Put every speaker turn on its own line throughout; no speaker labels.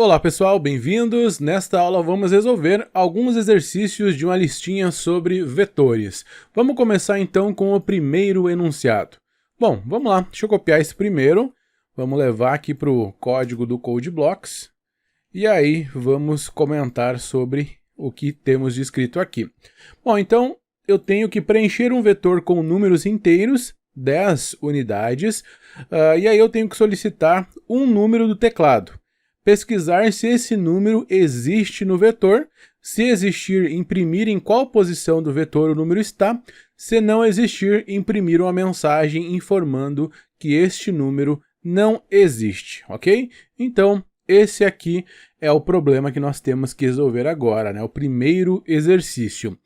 Olá pessoal, bem-vindos! Nesta aula vamos resolver alguns exercícios de uma listinha sobre vetores. Vamos começar então com o primeiro enunciado. Bom, vamos lá, deixa eu copiar esse primeiro, vamos levar aqui para o código do CodeBlocks e aí vamos comentar sobre o que temos de escrito aqui. Bom, então eu tenho que preencher um vetor com números inteiros, 10 unidades, e aí eu tenho que solicitar um número do teclado. Pesquisar se esse número existe no vetor, se existir, imprimir em qual posição do vetor o número está, se não existir, imprimir uma mensagem informando que este número não existe, ok? Então, esse aqui é o problema que nós temos que resolver agora, né? O primeiro exercício.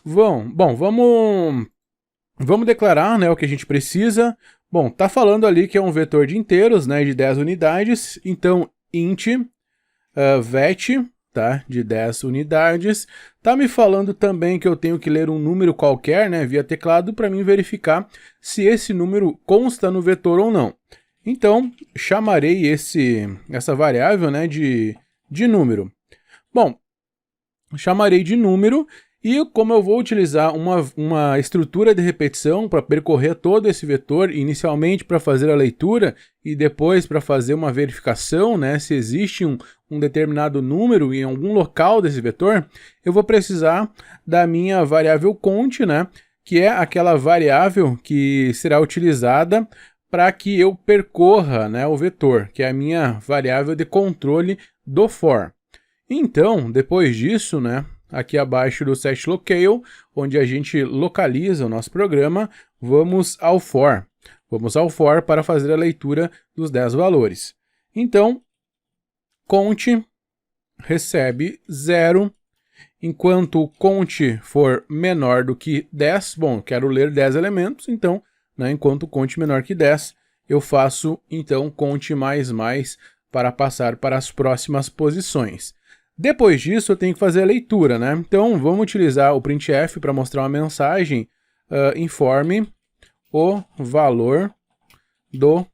Bom, vamos declarar, né, o que a gente precisa. Bom, tá falando ali que é um vetor de inteiros, né, de 10 unidades, então int vet, tá, de 10 unidades. Tá me falando também que eu tenho que ler um número qualquer, né, via teclado, para mim verificar se esse número consta no vetor ou não. Então, chamarei essa variável, né, de número. Bom, chamarei de número. E como eu vou utilizar uma estrutura de repetição para percorrer todo esse vetor, inicialmente para fazer a leitura e depois para fazer uma verificação, né, se existe um determinado número em algum local desse vetor, eu vou precisar da minha variável count, né, que é aquela variável que será utilizada para que eu percorra, né, o vetor, que é a minha variável de controle do for. Então, depois disso, né, aqui abaixo do setLocale, onde a gente localiza o nosso programa, vamos ao for. Vamos ao for para fazer a leitura dos 10 valores. Então, count recebe 0, enquanto o count for menor do que 10, bom, quero ler 10 elementos, então, né, enquanto o count menor que 10, eu faço, então, count mais para passar para as próximas posições. Depois disso, eu tenho que fazer a leitura, né? Então, vamos utilizar o printf para mostrar uma mensagem. Informe o valor do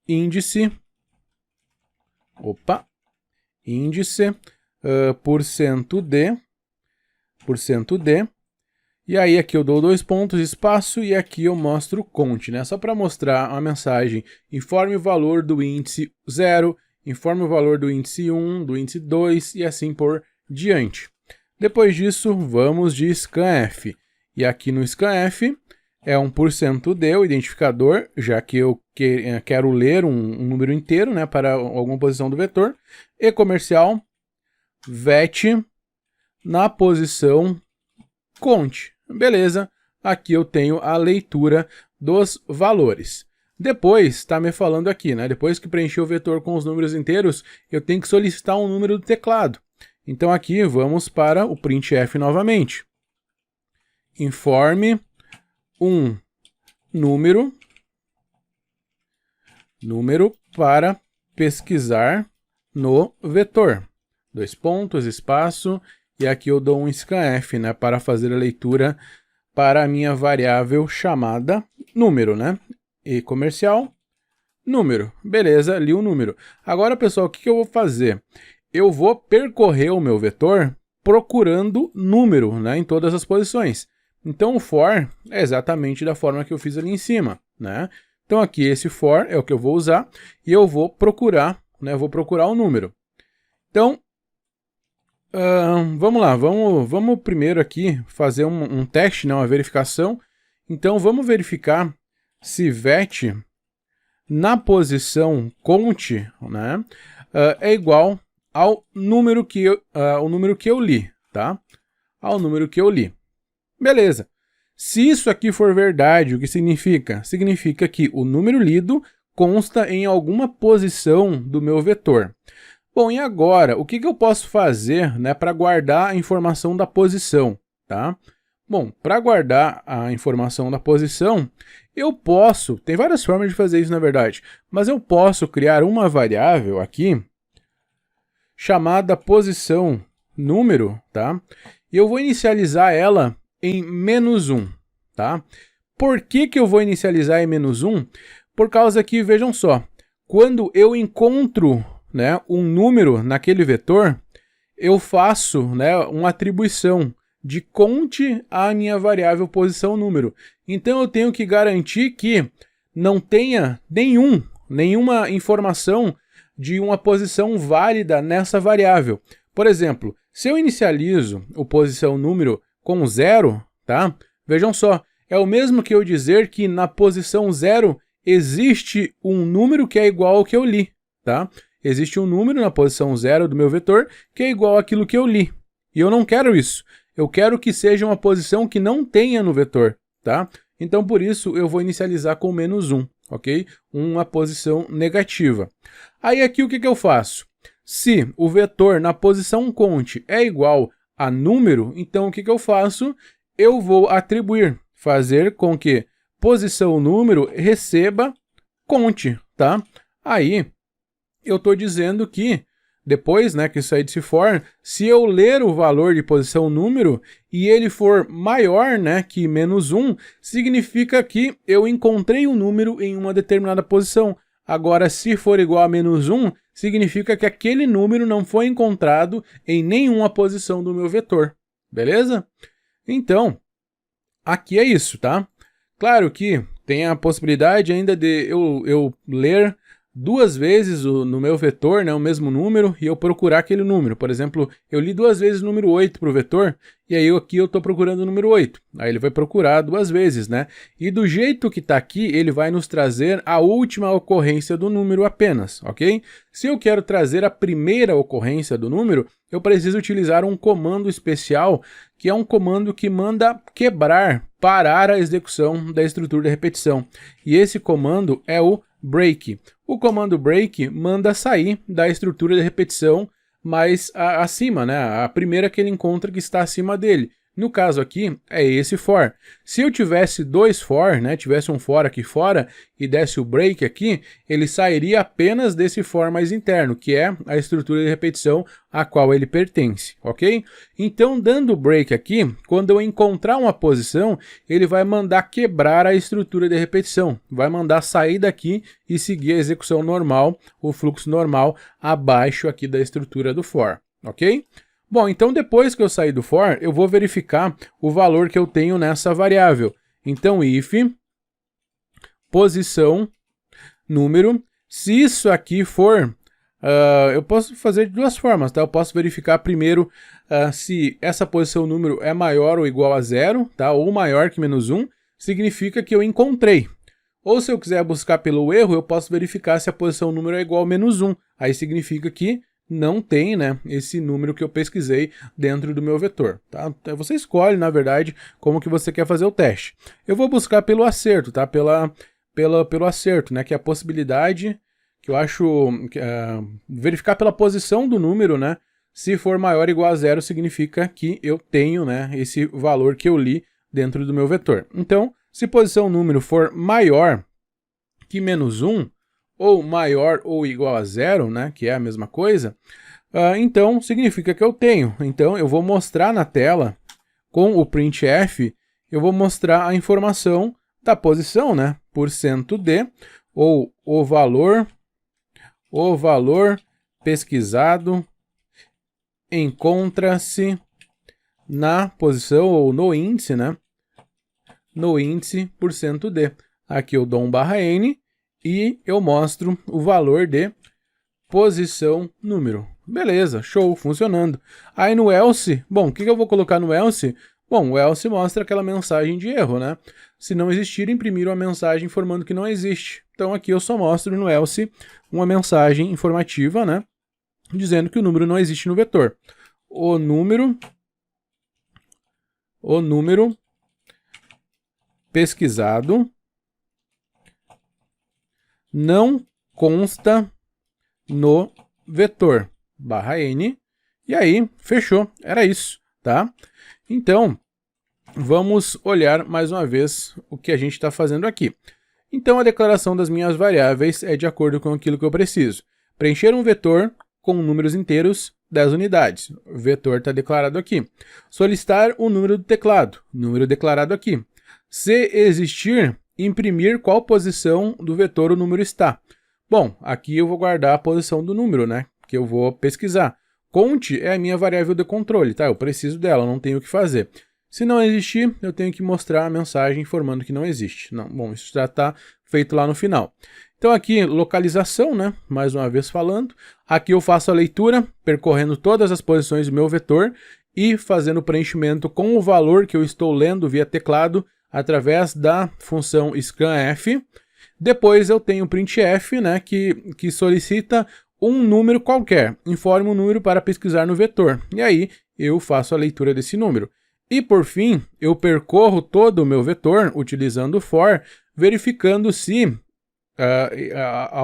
índice, %d, e aí aqui eu dou 2 pontos, espaço, e aqui eu mostro o count, né? Só para mostrar uma mensagem. Informe o valor do índice 0, informe o valor do índice 1, do índice 2 e assim por diante. Depois disso, vamos de scanf. E aqui no scanf é um %d, o identificador, já que eu quero ler um número inteiro, né, para alguma posição do vetor. E comercial, vet na posição count. Beleza, aqui eu tenho a leitura dos valores. Depois, está me falando aqui, né? Depois que preencher o vetor com os números inteiros, eu tenho que solicitar um número do teclado. Então aqui vamos para o printf novamente. Informe um número para pesquisar no vetor. 2 pontos, espaço, e aqui eu dou um scanf, né, para fazer a leitura para a minha variável chamada número, né? E comercial, número. Beleza, li o número. Agora, pessoal, o que eu vou fazer? Eu vou percorrer o meu vetor procurando número, né, em todas as posições. Então, o for é exatamente da forma que eu fiz ali em cima, né? Então, aqui esse for é o que eu vou usar e eu vou procurar, né, eu vou procurar o número. Então, vamos lá, vamos primeiro aqui fazer um teste, né, uma verificação. Então, vamos verificar se vet na posição count, né, é igual ao número que eu li, tá? Ao número que eu li. Beleza. Se isso aqui for verdade, o que significa? Significa que o número lido consta em alguma posição do meu vetor. Bom, e agora, o que eu posso fazer, né, para guardar a informação da posição, tá? Bom, para guardar a informação da posição, eu posso, tem várias formas de fazer isso na verdade, mas eu posso criar uma variável aqui, chamada posição número, tá? E eu vou inicializar ela em -1, tá? Por que eu vou inicializar em -1? Por causa que, vejam só, quando eu encontro, né, um número naquele vetor, eu faço, né, uma atribuição de conte a minha variável posição número. Então eu tenho que garantir que não tenha nenhuma informação de uma posição válida nessa variável. Por exemplo, se eu inicializo o posição número com 0, tá? Vejam só, é o mesmo que eu dizer que na posição 0 existe um número que é igual ao que eu li, tá? Existe um número na posição 0 do meu vetor que é igual àquilo que eu li. E eu não quero isso. Eu quero que seja uma posição que não tenha no vetor, tá? Então, por isso, eu vou inicializar com -1, ok? Uma posição negativa. Aí, aqui, o que eu faço? Se o vetor na posição conte é igual a número, então, o que eu faço? Eu vou atribuir, fazer com que posição número receba conte, tá? Aí, eu estou dizendo que depois, né, que sair desse for, se eu ler o valor de posição número e ele for maior, né, que -1, significa que eu encontrei um número em uma determinada posição. Agora, se for igual a -1, significa que aquele número não foi encontrado em nenhuma posição do meu vetor. Beleza? Então, aqui é isso, tá? Claro que tem a possibilidade ainda de eu ler duas vezes no meu vetor, né, o mesmo número, e eu procurar aquele número. Por exemplo, eu li duas vezes o número 8 para o vetor, e aí aqui eu estou procurando o número 8. Aí ele vai procurar duas vezes, né? E do jeito que está aqui, ele vai nos trazer a última ocorrência do número apenas, ok? Se eu quero trazer a primeira ocorrência do número, eu preciso utilizar um comando especial, que é um comando que manda parar a execução da estrutura de repetição. E esse comando é o break. O comando break manda sair da estrutura de repetição mais acima, né? A primeira que ele encontra que está acima dele. No caso aqui, é esse for. Se eu tivesse dois for, né, tivesse um for aqui fora e desse o break aqui, ele sairia apenas desse for mais interno, que é a estrutura de repetição a qual ele pertence, ok? Então, dando o break aqui, quando eu encontrar uma posição, ele vai mandar quebrar a estrutura de repetição, vai mandar sair daqui e seguir a execução normal, o fluxo normal, abaixo aqui da estrutura do for, ok? Bom, então depois que eu sair do for, eu vou verificar o valor que eu tenho nessa variável. Então, if posição número, se isso aqui for, eu posso fazer de duas formas, tá? Eu posso verificar primeiro se essa posição número é maior ou igual a 0, tá? Ou maior que -1, significa que eu encontrei. Ou se eu quiser buscar pelo erro, eu posso verificar se a posição número é igual a -1. Aí significa que não tem, né, esse número que eu pesquisei dentro do meu vetor, tá? Você escolhe, na verdade, como que você quer fazer o teste. Eu vou buscar pelo acerto, tá? Pelo acerto, né, que é a possibilidade que eu acho verificar pela posição do número, né? Se for maior ou igual a 0, significa que eu tenho, né, esse valor que eu li dentro do meu vetor. Então, se posição número for maior que -1, ou maior ou igual a 0, né, que é a mesma coisa, então significa que eu tenho. Então eu vou mostrar na tela, com o printf, eu vou mostrar a informação da posição, né, %d, ou o valor pesquisado encontra-se na posição, ou no índice, né, no índice %d. Aqui eu dou um /n, e eu mostro o valor de posição número. Beleza, show, funcionando. Aí no else, bom, o que eu vou colocar no else? Bom, o else mostra aquela mensagem de erro, né? Se não existir, imprimir uma mensagem informando que não existe. Então aqui eu só mostro no else uma mensagem informativa, né? Dizendo que o número não existe no vetor. O número pesquisado não consta no vetor /n, e aí, fechou, era isso, tá? Então, vamos olhar mais uma vez o que a gente está fazendo aqui. Então, a declaração das minhas variáveis é de acordo com aquilo que eu preciso. Preencher um vetor com números inteiros, 10 unidades. O vetor está declarado aqui. Solicitar o número do teclado, número declarado aqui. Se existir, imprimir qual posição do vetor o número está. Bom, aqui eu vou guardar a posição do número, né? Que eu vou pesquisar. Count é a minha variável de controle, tá? Eu preciso dela, não tenho o que fazer. Se não existir, eu tenho que mostrar a mensagem informando que não existe. Não, bom, isso já está feito lá no final. Então aqui, localização, né? Mais uma vez falando. Aqui eu faço a leitura, percorrendo todas as posições do meu vetor e fazendo o preenchimento com o valor que eu estou lendo via teclado através da função scanf. Depois eu tenho o printf, né? Que solicita um número qualquer. Informa um número para pesquisar no vetor. E aí eu faço a leitura desse número. E por fim, eu percorro todo o meu vetor utilizando o for, verificando se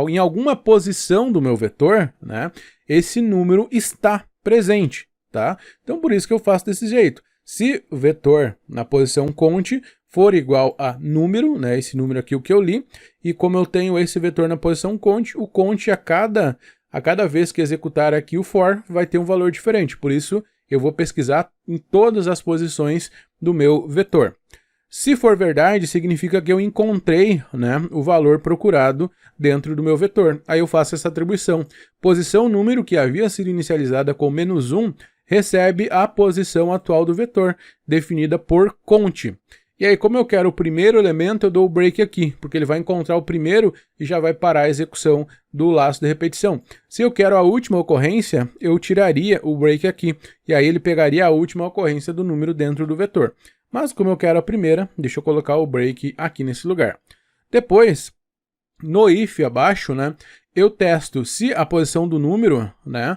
em alguma posição do meu vetor, né, esse número está presente, tá? Então por isso que eu faço desse jeito. Se o vetor na posição count for igual a número, né, esse número aqui o que eu li, e como eu tenho esse vetor na posição count, o count a cada vez que executar aqui o for vai ter um valor diferente. Por isso eu vou pesquisar em todas as posições do meu vetor. Se for verdade, significa que eu encontrei, né, o valor procurado dentro do meu vetor. Aí eu faço essa atribuição. Posição número que havia sido inicializada com -1 recebe a posição atual do vetor, definida por count. E aí, como eu quero o primeiro elemento, eu dou o break aqui, porque ele vai encontrar o primeiro e já vai parar a execução do laço de repetição. Se eu quero a última ocorrência, eu tiraria o break aqui, e aí ele pegaria a última ocorrência do número dentro do vetor. Mas como eu quero a primeira, deixa eu colocar o break aqui nesse lugar. Depois, no if abaixo, né, eu testo se a posição do número, né,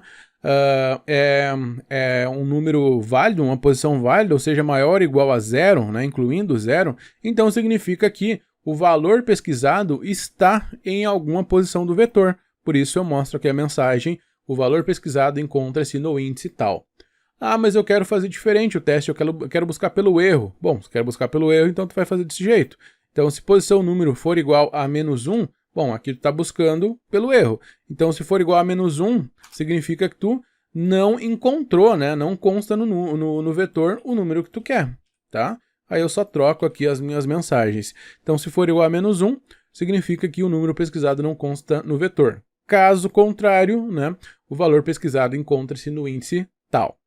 é um número válido, uma posição válida, ou seja, maior ou igual a 0, né, incluindo 0, então significa que o valor pesquisado está em alguma posição do vetor. Por isso eu mostro aqui a mensagem, o valor pesquisado encontra-se no índice tal. Ah, mas eu quero fazer diferente o teste, eu quero buscar pelo erro. Bom, se quer buscar pelo erro, então tu vai fazer desse jeito. Então, se posição número for igual a -1, bom, aqui tu está buscando pelo erro. Então, se for igual a -1, significa que tu não encontrou, né? Não consta no vetor o número que tu quer, tá? Aí eu só troco aqui as minhas mensagens. Então, se for igual a -1, significa que o número pesquisado não consta no vetor. Caso contrário, né? O valor pesquisado encontra-se no índice tal.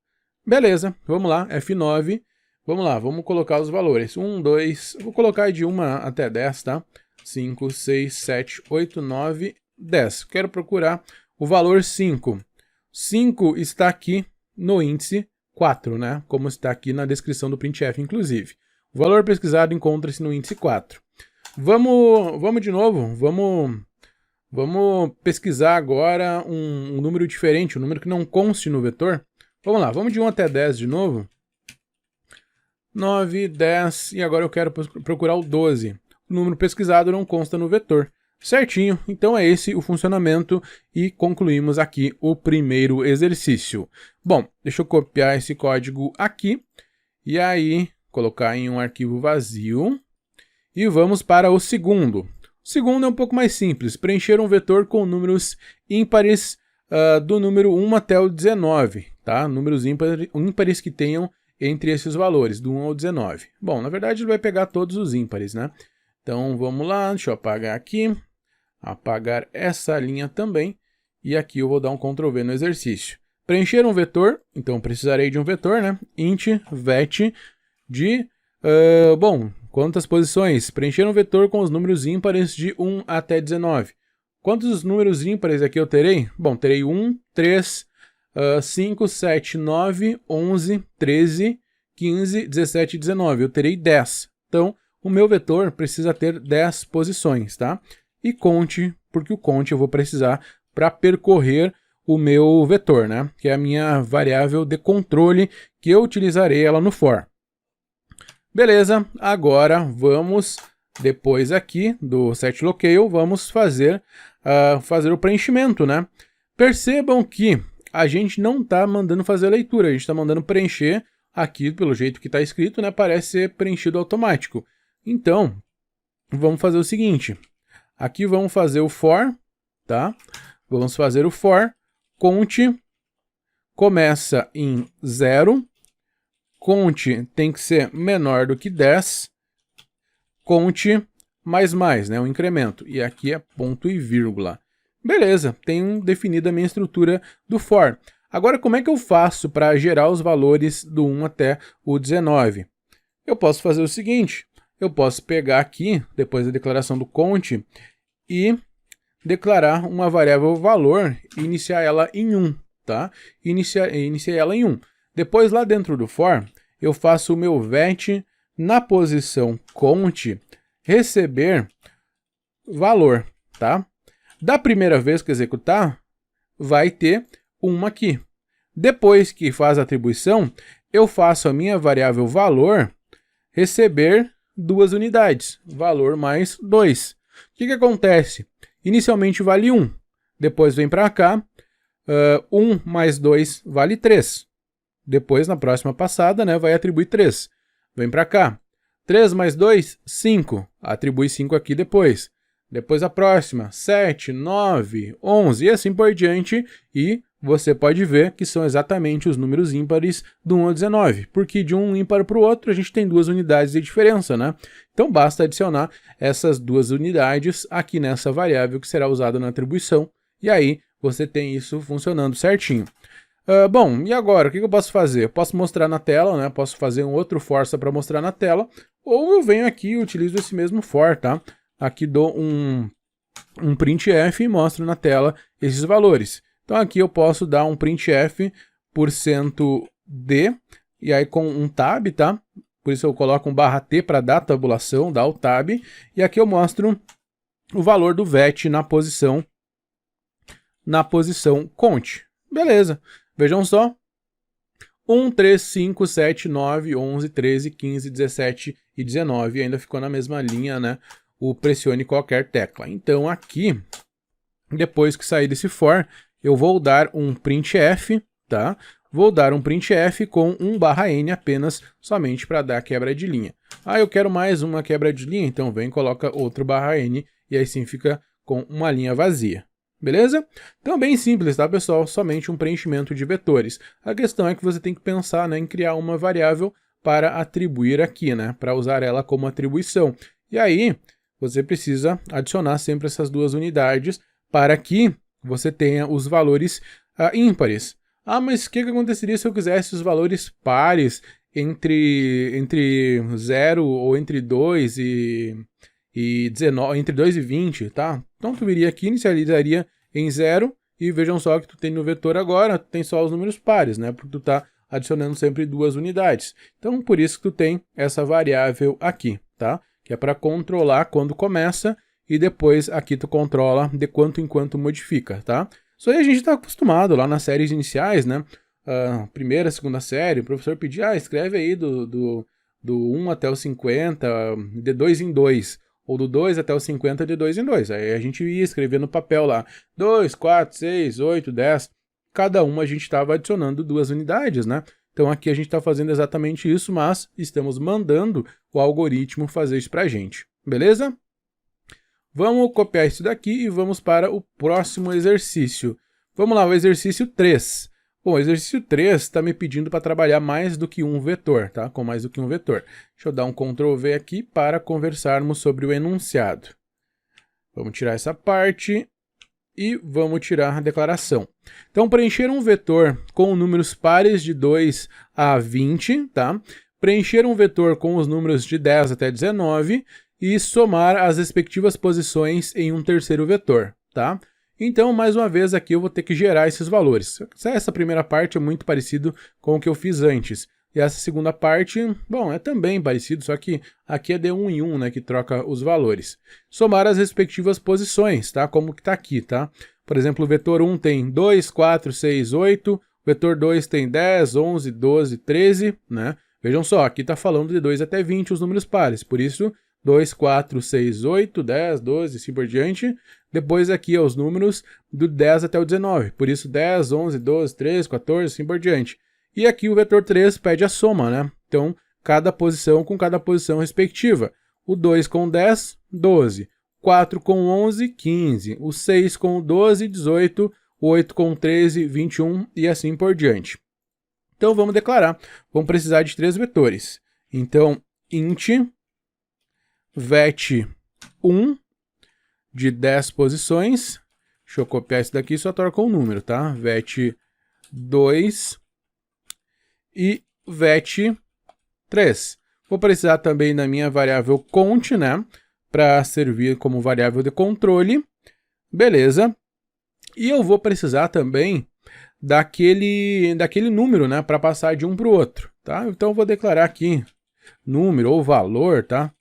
Beleza, vamos lá, F9, vamos lá, vamos colocar os valores, 1, 2, vou colocar de 1 até 10, tá? 5, 6, 7, 8, 9, 10, quero procurar o valor 5. 5 está aqui no índice 4, né? Como está aqui na descrição do printf, inclusive. O valor pesquisado encontra-se no índice 4. Vamos de novo, vamos pesquisar agora um número diferente, um número que não conste no vetor. Vamos lá, vamos de 1 até 10 de novo. 9, 10, e agora eu quero procurar o 12. O número pesquisado não consta no vetor. Certinho, então é esse o funcionamento e concluímos aqui o primeiro exercício. Bom, deixa eu copiar esse código aqui e aí colocar em um arquivo vazio e vamos para o segundo. O segundo é um pouco mais simples, preencher um vetor com números ímpares do número 1 até o 19, tá? Números ímpares que tenham entre esses valores, do 1 ao 19. Bom, na verdade ele vai pegar todos os ímpares, né? Então vamos lá, deixa eu apagar aqui, apagar essa linha também, e aqui eu vou dar um Ctrl V no exercício. Preencher um vetor, então precisarei de um vetor, né? Int vet de, bom, quantas posições? Preencher um vetor com os números ímpares de 1 até 19. Quantos números ímpares aqui eu terei? Bom, terei 1, 3, 5, 7, 9, 11, 13, 15, 17 e 19. Eu terei 10. Então, o meu vetor precisa ter 10 posições, tá? E count, porque o count eu vou precisar para percorrer o meu vetor, né? Que é a minha variável de controle que eu utilizarei ela no for. Beleza, agora vamos, depois aqui do setLocale, vamos fazer o preenchimento, né? Percebam que a gente não está mandando fazer a leitura, a gente está mandando preencher aqui, pelo jeito que está escrito, né? Parece ser preenchido automático. Então, vamos fazer o seguinte. Aqui vamos fazer o for, tá? Vamos fazer o for, count, começa em 0, count tem que ser menor do que 10, count mais, né? Um incremento. E aqui é ponto e vírgula. Beleza, tenho definida a minha estrutura do for. Agora, como é que eu faço para gerar os valores do 1 até o 19? Eu posso fazer o seguinte, eu posso pegar aqui, depois da declaração do count, e declarar uma variável valor e iniciar ela em 1, tá? Iniciar ela em 1. Depois, lá dentro do for, eu faço o meu vet na posição count, receber valor, tá? Da primeira vez que executar, vai ter 1 aqui. Depois que faz a atribuição, eu faço a minha variável valor receber 2 unidades, valor mais 2. O que acontece? Inicialmente vale 1, depois vem para cá, 1 mais 2 vale 3. Depois, na próxima passada, né, vai atribuir 3. Vem para cá, 3 mais 2, 5. Atribui 5 aqui depois. Depois a próxima, 7, 9, 11 e assim por diante. E você pode ver que são exatamente os números ímpares do 1 ao 19. Porque de um ímpar para o outro a gente tem 2 unidades de diferença, né? Então basta adicionar essas 2 unidades aqui nessa variável que será usada na atribuição. E aí você tem isso funcionando certinho. Bom, e agora, o que eu posso fazer? Eu posso mostrar na tela, né? Posso fazer um outro for só para mostrar na tela. Ou eu venho aqui e utilizo esse mesmo for, tá? Aqui dou um printf e mostro na tela esses valores. Então aqui eu posso dar um printf %d, e aí com um tab, tá? Por isso eu coloco um /t para dar a tabulação, dar o tab. E aqui eu mostro o valor do vet na posição count. Beleza. Vejam só. 1, 3, 5, 7, 9, 11, 13, 15, 17 e 19. E ainda ficou na mesma linha, né? O pressione qualquer tecla. Então aqui, depois que sair desse for, eu vou dar um printf, tá? Vou dar um printf com um /n apenas, somente para dar quebra de linha. Ah, eu quero mais uma quebra de linha, então vem e coloca outro /n, e aí sim fica com uma linha vazia. Beleza? Então bem simples, tá, pessoal? Somente um preenchimento de vetores. A questão é que você tem que pensar, né, em criar uma variável para atribuir aqui, né? Para usar ela como atribuição. E aí, você precisa adicionar sempre essas 2 unidades para que você tenha os valores ímpares. Ah, mas o que aconteceria se eu quisesse os valores pares entre 0 ou entre 2 e 19, entre 2 e 20, tá? Então tu viria aqui, inicializaria em 0 e vejam só que tu tem no vetor agora, tu tem só os números pares, né? Porque tu tá adicionando sempre 2 unidades. Então por isso que tu tem essa variável aqui, tá? Que é para controlar quando começa e depois aqui tu controla de quanto em quanto modifica, tá? Isso aí a gente está acostumado lá nas séries iniciais, né? Primeira, segunda série, o professor pedia, escreve aí do 1 até o 50, de 2 em 2, ou do 2 até o 50 de 2 em 2. Aí a gente ia escrever no papel lá, 2, 4, 6, 8, 10, cada uma a gente estava adicionando 2 unidades, né? Então aqui a gente está fazendo exatamente isso, mas estamos mandando o algoritmo fazer isso para a gente, beleza? Vamos copiar isso daqui e vamos para o próximo exercício. Vamos lá, o exercício 3. Bom, o exercício 3 está me pedindo para trabalhar mais do que um vetor, tá? Com mais do que um vetor. Deixa eu dar um Ctrl V aqui para conversarmos sobre o enunciado. Vamos tirar essa parte e vamos tirar a declaração. Então, preencher um vetor com números pares de 2 a 20, tá? Preencher um vetor com os números de 10 até 19 e somar as respectivas posições em um terceiro vetor, tá? Então, mais uma vez, aqui eu vou ter que gerar esses valores. Essa primeira parte é muito parecido com o que eu fiz antes. E essa segunda parte, bom, é também parecido, só que aqui é de 1 em 1, né, que troca os valores. Somar as respectivas posições, tá? Como que tá aqui, tá? Por exemplo, o vetor 1 tem 2, 4, 6, 8. O vetor 2 tem 10, 11, 12, 13, né? Vejam só, aqui tá falando de 2 até 20 os números pares. Por isso, 2, 4, 6, 8, 10, 12, assim por diante. Depois aqui os números do 10 até o 19. Por isso 10, 11, 12, 13, 14, assim por diante. E aqui o vetor 3 pede a soma, né? Então, cada posição com cada posição respectiva. O 2 com 10, 12. 4 com 11, 15. O 6 com 12, 18. O 8 com 13, 21 e assim por diante. Então, vamos declarar. Vamos precisar de 3 vetores. Então, int vet 1 de 10 posições Deixa eu copiar isso daqui e só trocar o número, tá? vet2 e vet3. Vou precisar também da minha variável count, né? Para servir como variável de controle. Beleza. E eu vou precisar também daquele número, né? Para passar de um para o outro, tá? Então eu vou declarar aqui número ou valor, tá?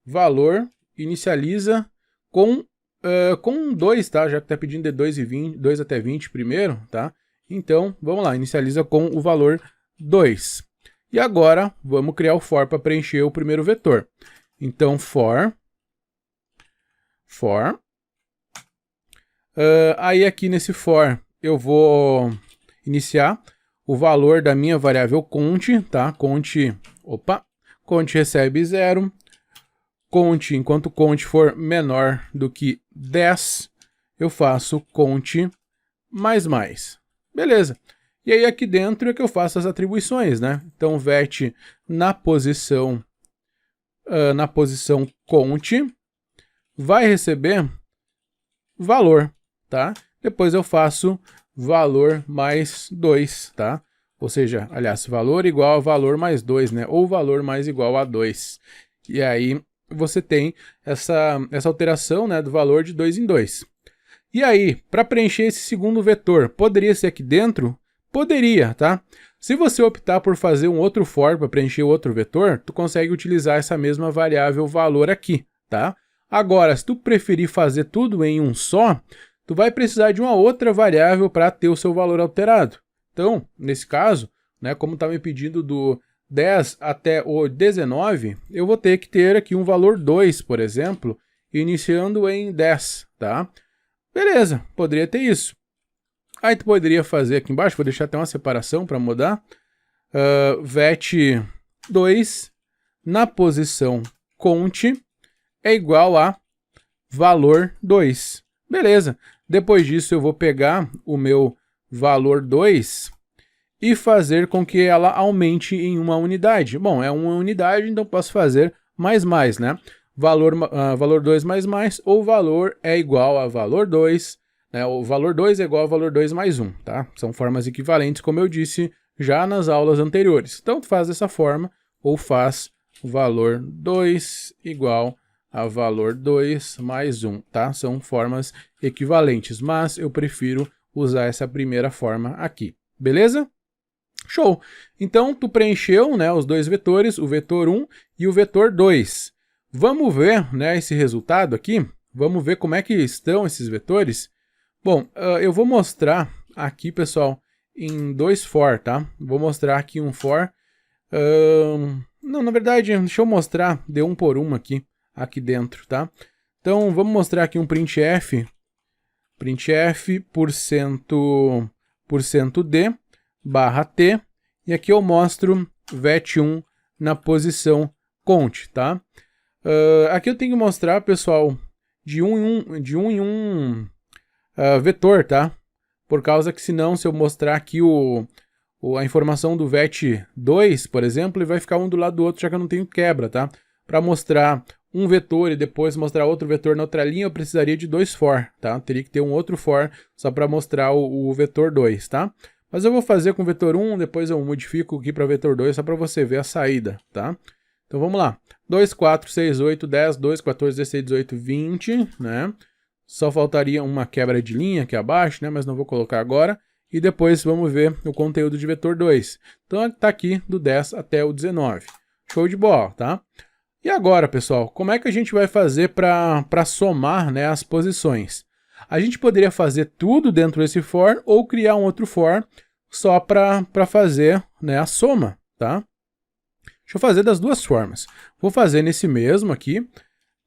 Valor inicializa com 2, tá? Já que está pedindo de 2 até 20 primeiro, tá? Então, vamos lá, inicializa com o valor 2. E agora, vamos criar o for para preencher o primeiro vetor. Então, for. Aí aqui nesse for, eu vou iniciar o valor da minha variável count, tá? Count recebe 0. Count, enquanto count for menor do que 10, eu faço count mais. Beleza. E aí aqui dentro é que eu faço as atribuições, né? Então vet na posição count vai receber valor, tá? Depois eu faço valor mais 2, tá? Ou seja, aliás, valor igual a valor mais 2, né? Ou valor mais igual a 2. E aí você tem essa alteração, né, do valor de 2 em 2. E aí, para preencher esse segundo vetor, poderia ser aqui dentro? Poderia, tá? Se você optar por fazer um outro for para preencher o outro vetor, tu consegue utilizar essa mesma variável valor aqui, tá? Agora, se tu preferir fazer tudo em um só, tu vai precisar de uma outra variável para ter o seu valor alterado. Então, nesse caso, né, como está me pedindo do 10 até o 19, eu vou ter que ter aqui um valor 2, por exemplo, iniciando em 10, tá? Beleza, poderia ter isso. Aí tu poderia fazer aqui embaixo, vou deixar até uma separação para mudar, vet2 na posição count é igual a valor 2. Beleza, depois disso eu vou pegar o meu valor 2 e fazer com que ela aumente em uma unidade. Bom, é uma unidade, então posso fazer mais, né? Valor 2 mais, ou valor é igual a valor 2, né? O valor 2 é igual a valor 2 mais 1, tá? São formas equivalentes, como eu disse já nas aulas anteriores. Então, faz dessa forma, ou faz valor 2 igual a valor 2 mais 1, tá? São formas equivalentes, mas eu prefiro usar essa primeira forma aqui, beleza? Show! Então, tu preencheu, né, os dois vetores, o vetor 1 e o vetor 2. Vamos ver, né, esse resultado aqui? Vamos ver como é que estão esses vetores? Bom, eu vou mostrar aqui, pessoal, em dois for, tá? Vou mostrar aqui um for. Não, na verdade, deixa eu mostrar de um por um aqui dentro, tá? Então, vamos mostrar aqui um printf %d barra t, e aqui eu mostro vet1 na posição count, tá? Aqui eu tenho que mostrar, pessoal, de um em um vetor, tá? Por causa que senão, se eu mostrar aqui a informação do vet2, por exemplo, ele vai ficar um do lado do outro, já que eu não tenho quebra, tá? Para mostrar um vetor e depois mostrar outro vetor na outra linha, eu precisaria de dois for, tá? Teria que ter um outro for só para mostrar o vetor 2, tá? Mas eu vou fazer com o vetor 1, depois eu modifico aqui para vetor 2, só para você ver a saída, tá? Então vamos lá. 2, 4, 6, 8, 10, 2, 14, 16, 18, 20, né? Só faltaria uma quebra de linha aqui abaixo, né? Mas não vou colocar agora. E depois vamos ver o conteúdo de vetor 2. Então tá aqui do 10 até o 19. Show de bola, tá? E agora, pessoal, como é que a gente vai fazer para somar, né, as posições? A gente poderia fazer tudo dentro desse for ou criar um outro for só para fazer, né, a soma, tá? Deixa eu fazer das duas formas. Vou fazer nesse mesmo aqui.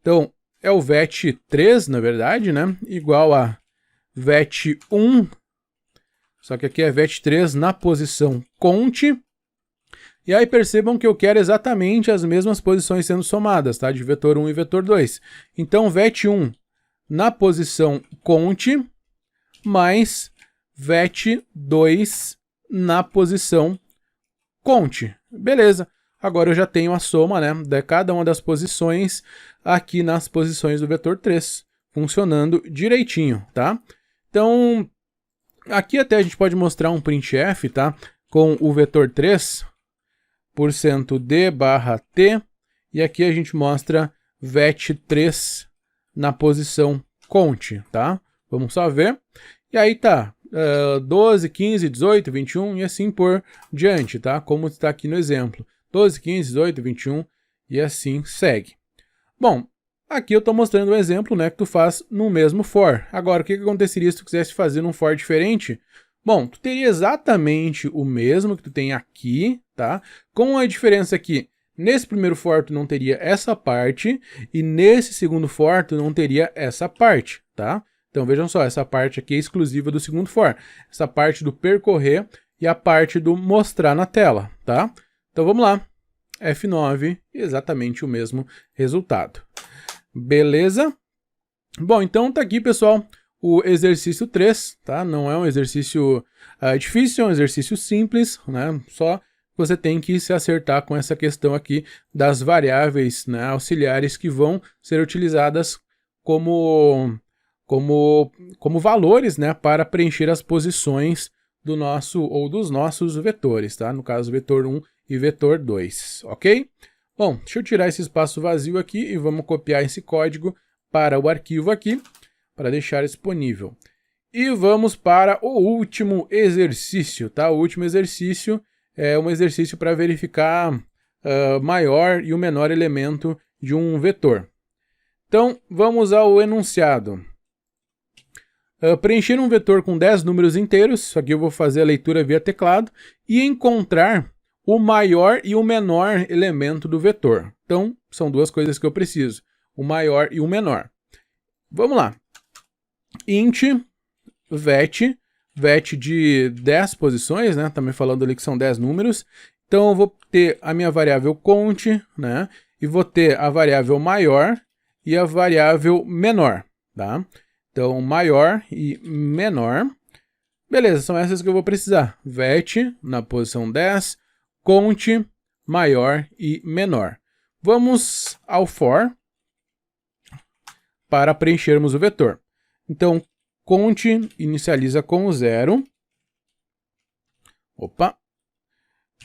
Então, é o vet3, na verdade, né? Igual a vet1. Só que aqui é vet3 na posição count. E aí percebam que eu quero exatamente as mesmas posições sendo somadas, tá? De vetor 1 e vetor 2. Então, vet1 na posição count mais vet2 na posição count. Beleza. Agora eu já tenho a soma, né, de cada uma das posições aqui nas posições do vetor 3, funcionando direitinho, tá? Então, aqui até a gente pode mostrar um printf, tá? Com o vetor 3, %d barra t, e aqui a gente mostra vet3 na posição cont, tá? Vamos só ver. E aí tá, 12, 15, 18, 21 e assim por diante, tá? Como está aqui no exemplo. 12, 15, 18, 21 e assim segue. Bom, aqui eu estou mostrando um exemplo, né, que tu faz no mesmo for. Agora, o que aconteceria se tu quisesse fazer num for diferente? Bom, tu teria exatamente o mesmo que tu tem aqui, tá? Com a diferença que nesse primeiro for tu não teria essa parte e nesse segundo for tu não teria essa parte, tá? Então vejam só, essa parte aqui é exclusiva do segundo for. Essa parte do percorrer e a parte do mostrar na tela, tá? Então vamos lá. F9, exatamente o mesmo resultado. Beleza? Bom, então tá aqui, pessoal, o exercício 3, tá? Não é um exercício difícil, é um exercício simples, né? Só você tem que se acertar com essa questão aqui das variáveis, né, auxiliares que vão ser utilizadas como valores, né, para preencher as posições do nosso ou dos nossos vetores, tá? No caso, vetor 1 e vetor 2, ok? Bom, deixa eu tirar esse espaço vazio aqui e vamos copiar esse código para o arquivo aqui, para deixar disponível. E vamos para o último exercício, tá? O último exercício é um exercício para verificar o maior e o menor elemento de um vetor. Então, vamos ao enunciado. Preencher um vetor com 10 números inteiros, isso aqui eu vou fazer a leitura via teclado, e encontrar o maior e o menor elemento do vetor. Então, são duas coisas que eu preciso, o maior e o menor. Vamos lá. Int, vet de 10 posições, né? Tá me falando ali que são 10 números. Então, eu vou ter a minha variável cont, né? E vou ter a variável maior e a variável menor, tá? Então, maior e menor. Beleza, são essas que eu vou precisar. Vet na posição 10, cont, maior e menor. Vamos ao for para preenchermos o vetor. Então, cont inicializa com 0.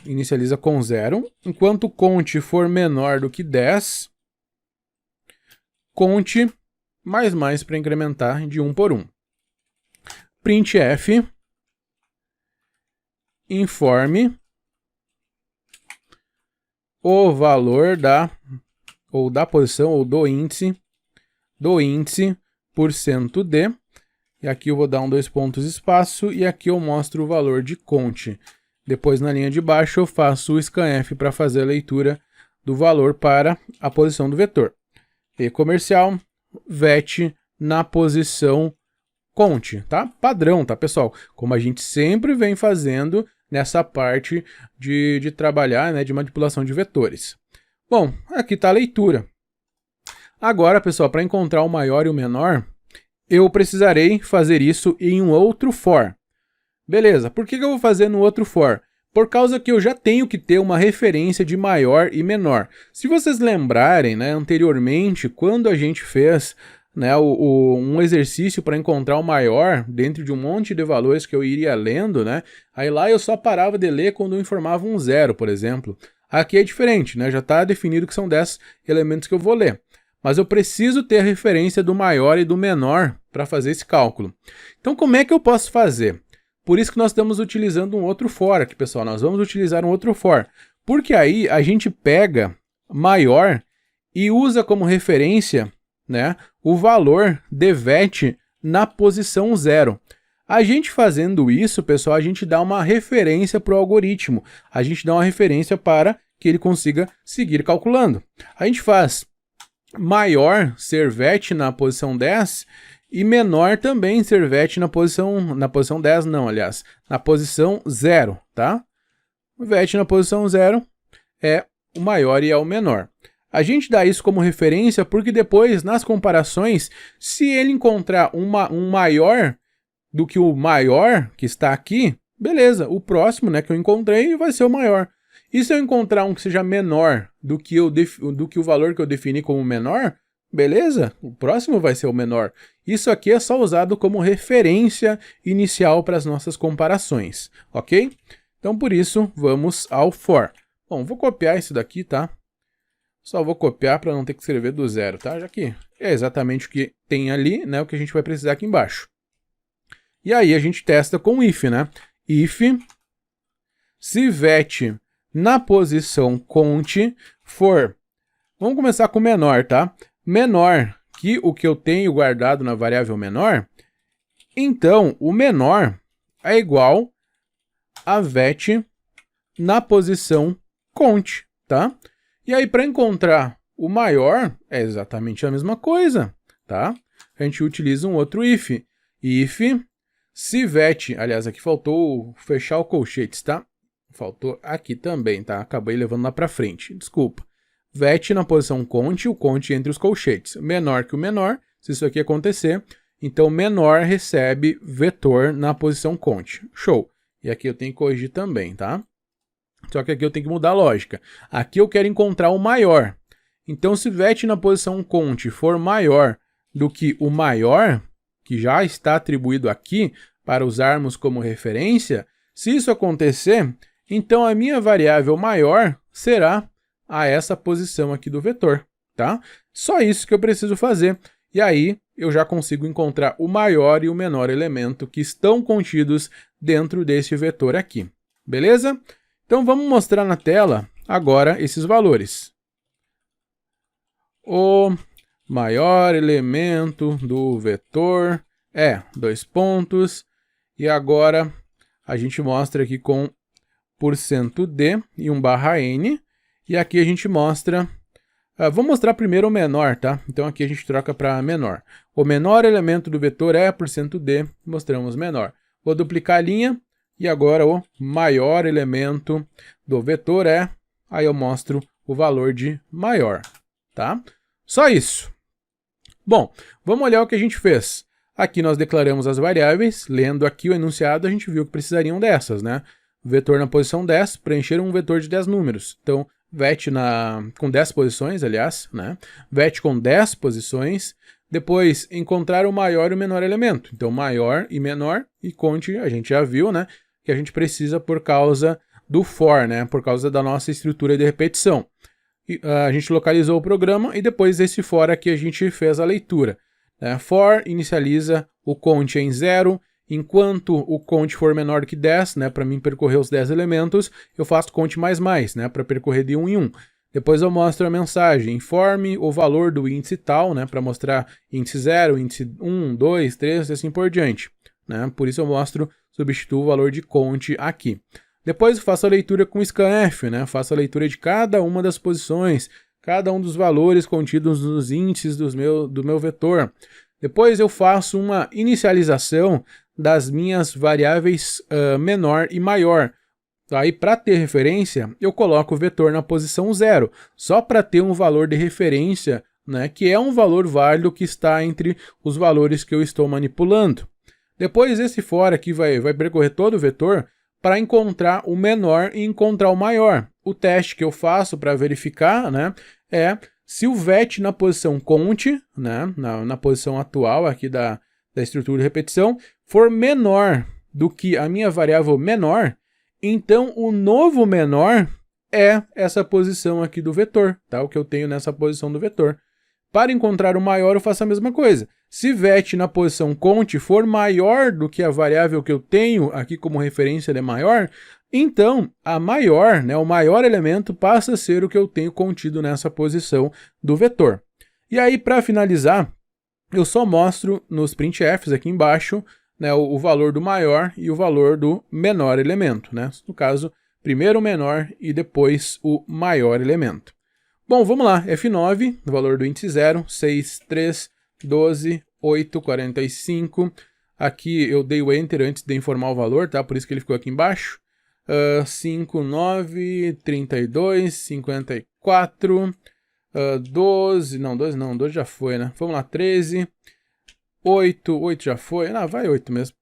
Inicializa com 0. Enquanto cont for menor do que 10, cont mais para incrementar de 1 por 1. Printf informe o valor da posição ou do índice %d. E aqui eu vou dar 2 pontos espaço e aqui eu mostro o valor de cont. Depois na linha de baixo eu faço o scanf para fazer a leitura do valor para a posição do vetor. E comercial, vet na posição cont, tá? Padrão, tá, pessoal? Como a gente sempre vem fazendo nessa parte de trabalhar, né, de manipulação de vetores. Bom, aqui está a leitura. Agora, pessoal, para encontrar o maior e o menor, eu precisarei fazer isso em um outro for. Beleza, por que eu vou fazer no outro for? Por causa que eu já tenho que ter uma referência de maior e menor. Se vocês lembrarem, né, anteriormente, quando a gente fez, né, um exercício para encontrar o maior dentro de um monte de valores que eu iria lendo, né, aí lá eu só parava de ler quando eu informava um 0, por exemplo. Aqui é diferente, né, já está definido que são 10 elementos que eu vou ler. Mas eu preciso ter a referência do maior e do menor para fazer esse cálculo. Então, como é que eu posso fazer? Por isso que nós estamos utilizando um outro for aqui, pessoal. Nós vamos utilizar um outro for. Porque aí a gente pega maior e usa como referência, né, o valor de vet na posição 0. A gente fazendo isso, pessoal, a gente dá uma referência para o algoritmo. A gente dá uma referência para que ele consiga seguir calculando. A gente faz maior ser vet na posição 10 e menor também ser vet na posição 10 não, aliás, na posição 0, tá? O vet na posição 0 é o maior e é o menor. A gente dá isso como referência porque depois, nas comparações, se ele encontrar um maior do que o maior que está aqui, beleza, o próximo, né, que eu encontrei vai ser o maior. E se eu encontrar um que seja menor do que o valor que eu defini como menor, beleza? O próximo vai ser o menor. Isso aqui é só usado como referência inicial para as nossas comparações, ok? Então, por isso, vamos ao for. Bom, vou copiar isso daqui, tá? Só vou copiar para não ter que escrever do zero, tá? Já que é exatamente o que tem ali, né? O que a gente vai precisar aqui embaixo. E aí a gente testa com if, né? If, se vet na posição cont for... Vamos começar com menor, tá? Menor que o que eu tenho guardado na variável menor, então o menor é igual a vet na posição cont, tá? E aí, para encontrar o maior, é exatamente a mesma coisa, tá? A gente utiliza um outro if. If, se vet, aliás, aqui faltou fechar o colchetes, tá? Faltou aqui também, tá? Acabei levando lá para frente, desculpa. Vet na posição cont, o cont entre os colchetes. Menor que o menor, se isso aqui acontecer, então menor recebe vetor na posição cont. Show! E aqui eu tenho que corrigir também, tá? Só que aqui eu tenho que mudar a lógica. Aqui eu quero encontrar o maior. Então, se vet na posição cont for maior do que o maior, que já está atribuído aqui para usarmos como referência, se isso acontecer, então a minha variável maior será a essa posição aqui do vetor, tá? Só isso que eu preciso fazer. E aí eu já consigo encontrar o maior e o menor elemento que estão contidos dentro desse vetor aqui. Beleza? Então vamos mostrar na tela agora esses valores. O maior elemento do vetor é 2 pontos. E agora a gente mostra aqui com %d e um /n. E aqui a gente mostra... vou mostrar primeiro o menor, tá? Então aqui a gente troca para menor. O menor elemento do vetor é %d, mostramos menor. Vou duplicar a linha. E agora o maior elemento do vetor é, aí eu mostro o valor de maior, tá? Só isso. Bom, vamos olhar o que a gente fez. Aqui nós declaramos as variáveis, lendo aqui o enunciado a gente viu que precisariam dessas, né? Vetor na posição 10, preencher um vetor de 10 números. Então, vet com 10 posições, aliás, né? Vet com 10 posições. Depois, encontrar o maior e o menor elemento. Então, maior e menor, e cont, a gente já viu, né? Que a gente precisa por causa do for, né? Por causa da nossa estrutura de repetição. E, a gente localizou o programa e depois desse for aqui a gente fez a leitura. For inicializa o cont em 0, enquanto o cont for menor que 10, né? Para mim percorrer os 10 elementos, eu faço cont mais, né? Para percorrer de 1 em 1. Depois eu mostro a mensagem, informe o valor do índice tal, né? Para mostrar índice 0, índice 1, 2, 3 e assim por diante. Né? Por isso eu substituo o valor de cont aqui. Depois eu faço a leitura com scanf, né? Faço a leitura de cada uma das posições, cada um dos valores contidos nos índices do meu vetor. Depois eu faço uma inicialização das minhas variáveis menor e maior. Aí, para ter referência, eu coloco o vetor na posição 0, só para ter um valor de referência, né? Que é um valor válido que está entre os valores que eu estou manipulando. Depois esse for aqui vai percorrer todo o vetor para encontrar o menor e encontrar o maior. O teste que eu faço para verificar, né, é se o vet na posição cont, né, na posição atual aqui da estrutura de repetição, for menor do que a minha variável menor, então o novo menor é essa posição aqui do vetor, tá? O que eu tenho nessa posição do vetor. Para encontrar o maior, eu faço a mesma coisa. Se vet na posição cont for maior do que a variável que eu tenho aqui como referência de maior, então a maior, né, o maior elemento passa a ser o que eu tenho contido nessa posição do vetor. E aí, para finalizar, eu só mostro nos printfs aqui embaixo, né, o valor do maior e o valor do menor elemento. Né? No caso, primeiro o menor e depois o maior elemento. Bom, vamos lá. F9, o valor do índice 0, 6, 3, 12, 8, 45. Aqui eu dei o Enter antes de informar o valor, tá? Por isso que ele ficou aqui embaixo. 5, 9, 32, 54, 12, não, 12 não, 12 já foi, né? Vamos lá, 13, 8 já foi, vai 8 mesmo.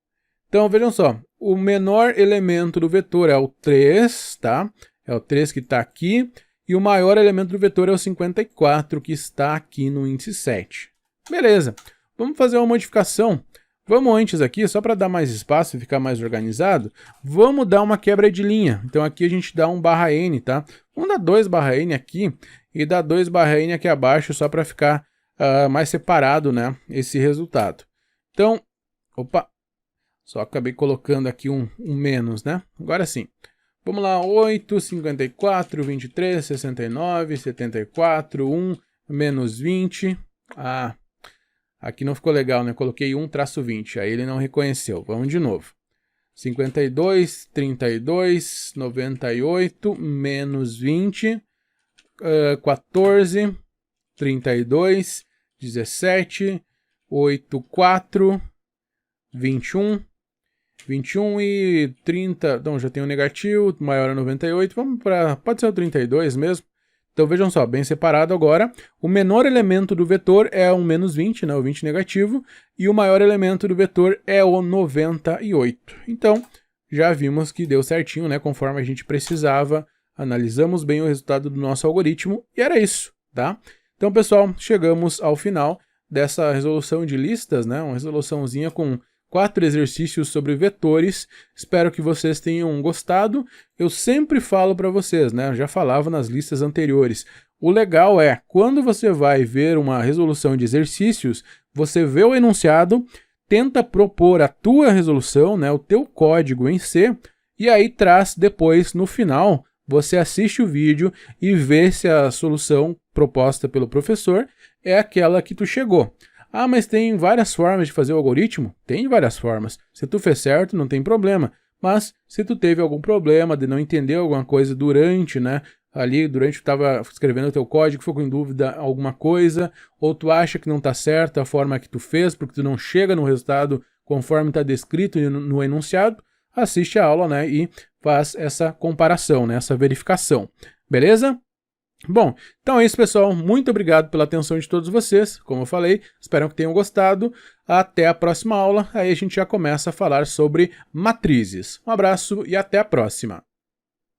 Então, vejam só, o menor elemento do vetor é o 3, tá? É o 3 que está aqui. e o maior elemento do vetor é o 54, que está aqui no índice 7. Beleza, vamos fazer uma modificação. Vamos antes aqui, só para dar mais espaço e ficar mais organizado, vamos dar uma quebra de linha. Então aqui a gente dá um /n, tá? Vamos dar 2/n aqui e dar 2/n aqui abaixo, só para ficar mais separado, né, esse resultado. Então, opa, só acabei colocando aqui um menos, né? Agora sim. Vamos lá, 8, 54, 23, 69, 74, 1, menos 20. Ah, aqui não ficou legal, né? Coloquei 1-20, aí ele não reconheceu. Vamos de novo. 52, 32, 98, menos 20, 14, 32, 17, 8, 4, 21, 21 e 30, então já tem um negativo, maior é 98, vamos para, pode ser o 32 mesmo. Então vejam só, bem separado agora, o menor elemento do vetor é o menos 20, né, o 20 negativo, e o maior elemento do vetor é o 98. Então, já vimos que deu certinho, né, conforme a gente precisava, analisamos bem o resultado do nosso algoritmo, e era isso, tá? Então, pessoal, chegamos ao final dessa resolução de listas, né, uma resoluçãozinha com 4 exercícios sobre vetores. Espero que vocês tenham gostado. Eu sempre falo para vocês, né? Eu já falava nas listas anteriores. O legal é, quando você vai ver uma resolução de exercícios, você vê o enunciado, tenta propor a tua resolução, né? O teu código em C, e aí traz depois, no final, você assiste o vídeo e vê se a solução proposta pelo professor é aquela que tu chegou. Ah, mas tem várias formas de fazer o algoritmo? Tem várias formas. Se tu fez certo, não tem problema. Mas se tu teve algum problema de não entender alguma coisa durante, né? Ali, durante que tu estava escrevendo o teu código, ficou com dúvida alguma coisa, ou tu acha que não está certa a forma que tu fez, porque tu não chega no resultado conforme está descrito no enunciado, assiste a aula, né? E faz essa comparação, né? Essa verificação. Beleza? Bom, então é isso, pessoal. Muito obrigado pela atenção de todos vocês. Como eu falei, espero que tenham gostado. Até a próxima aula. Aí a gente já começa a falar sobre matrizes. Um abraço e até a próxima.